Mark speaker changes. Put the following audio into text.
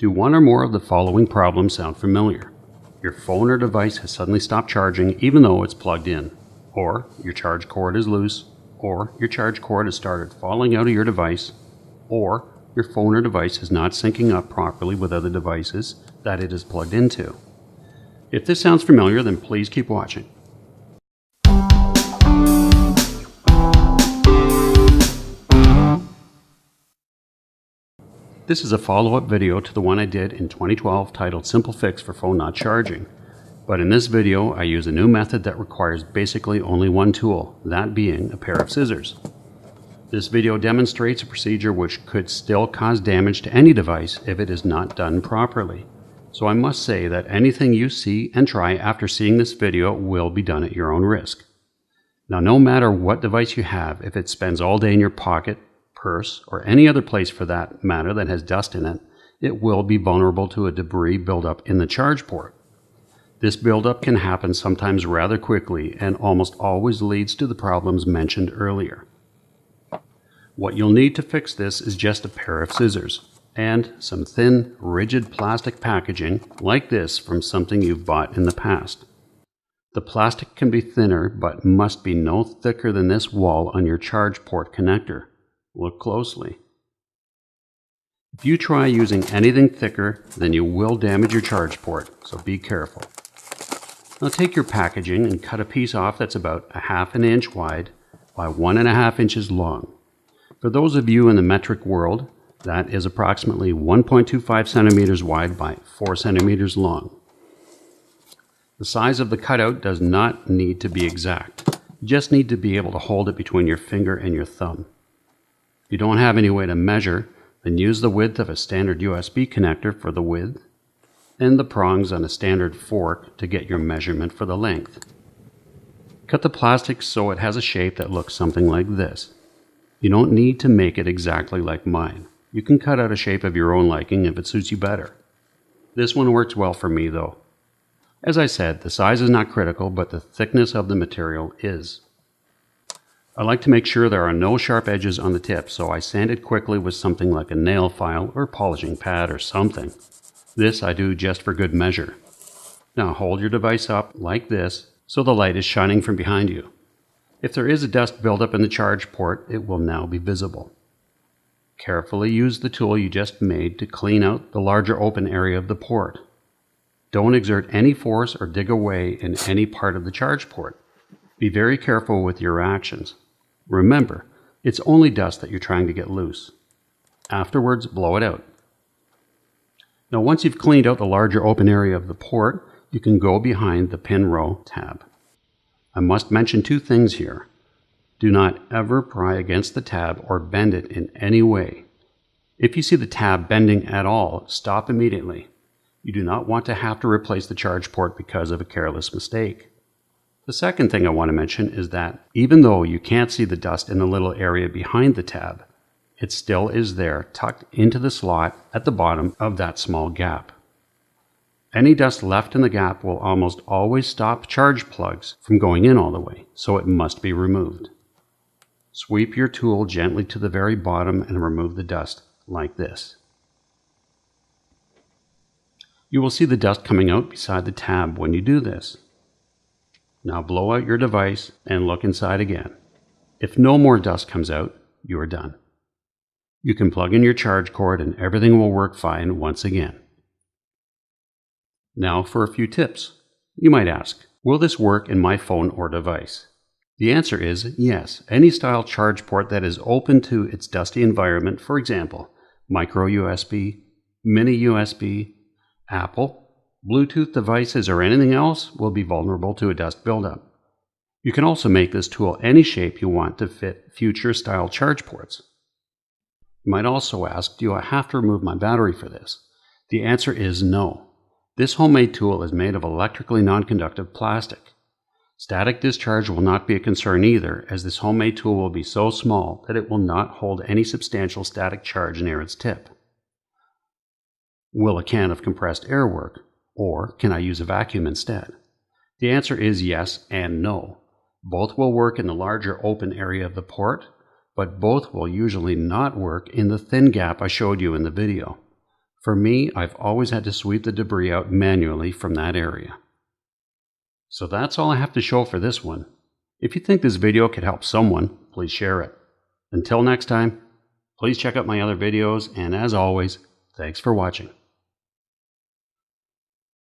Speaker 1: Do one or more of the following problems sound familiar? Your phone or device has suddenly stopped charging even though it's plugged in, or your charge cord is loose, or your charge cord has started falling out of your device, or your phone or device is not syncing up properly with other devices that it is plugged into. If this sounds familiar, then please keep watching. This is a follow-up video to the one I did in 2012 titled Simple Fix for Phone Not Charging. But in this video, I use a new method that requires basically only one tool, that being a pair of scissors. This video demonstrates a procedure which could still cause damage to any device if it is not done properly. So I must say that anything you see and try after seeing this video will be done at your own risk. Now, no matter what device you have, if it spends all day in your pocket, purse, or any other place for that matter that has dust in it, it will be vulnerable to a debris buildup in the charge port. This buildup can happen sometimes rather quickly and almost always leads to the problems mentioned earlier. What you'll need to fix this is just a pair of scissors and some thin, rigid plastic packaging like this from something you've bought in the past. The plastic can be thinner but must be no thicker than this wall on your charge port connector. Look closely. If you try using anything thicker, then you will damage your charge port, so be careful. Now take your packaging and cut a piece off that's about 1/2 inch wide by 1.5 inches long. For those of you in the metric world, that is approximately 1.25 centimeters wide by 4 centimeters long. The size of the cutout does not need to be exact. You just need to be able to hold it between your finger and your thumb. If you don't have any way to measure, then use the width of a standard USB connector for the width, and the prongs on a standard fork to get your measurement for the length. Cut the plastic so it has a shape that looks something like this. You don't need to make it exactly like mine. You can cut out a shape of your own liking if it suits you better. This one works well for me though. As I said, the size is not critical, but the thickness of the material is. I like to make sure there are no sharp edges on the tip, so I sand it quickly with something like a nail file or polishing pad or something. This I do just for good measure. Now hold your device up like this so the light is shining from behind you. If there is a dust buildup in the charge port, it will now be visible. Carefully use the tool you just made to clean out the larger open area of the port. Don't exert any force or dig away in any part of the charge port. Be very careful with your actions. Remember, it's only dust that you're trying to get loose. Afterwards, blow it out. Now once you've cleaned out the larger open area of the port, you can go behind the pin row tab. I must mention two things here. Do not ever pry against the tab or bend it in any way. If you see the tab bending at all, stop immediately. You do not want to have to replace the charge port because of a careless mistake. The second thing I want to mention is that even though you can't see the dust in the little area behind the tab, it still is there tucked into the slot at the bottom of that small gap. Any dust left in the gap will almost always stop charge plugs from going in all the way, so it must be removed. Sweep your tool gently to the very bottom and remove the dust like this. You will see the dust coming out beside the tab when you do this. Now blow out your device and look inside again. If no more dust comes out, you are done. You can plug in your charge cord and everything will work fine once again. Now for a few tips. You might ask, will this work in my phone or device? The answer is yes. Any style charge port that is open to its dusty environment, for example, micro USB, mini USB, Apple, Bluetooth devices, or anything else will be vulnerable to a dust buildup. You can also make this tool any shape you want to fit future style charge ports. You might also ask, do I have to remove my battery for this? The answer is no. This homemade tool is made of electrically non-conductive plastic. Static discharge will not be a concern either, as this homemade tool will be so small that it will not hold any substantial static charge near its tip. Will a can of compressed air work? Or can I use a vacuum instead? The answer is yes and no. Both will work in the larger open area of the port, but both will usually not work in the thin gap I showed you in the video. For me, I've always had to sweep the debris out manually from that area. So that's all I have to show for this one. If you think this video could help someone, please share it. Until next time, please check out my other videos, and as always, thanks for watching.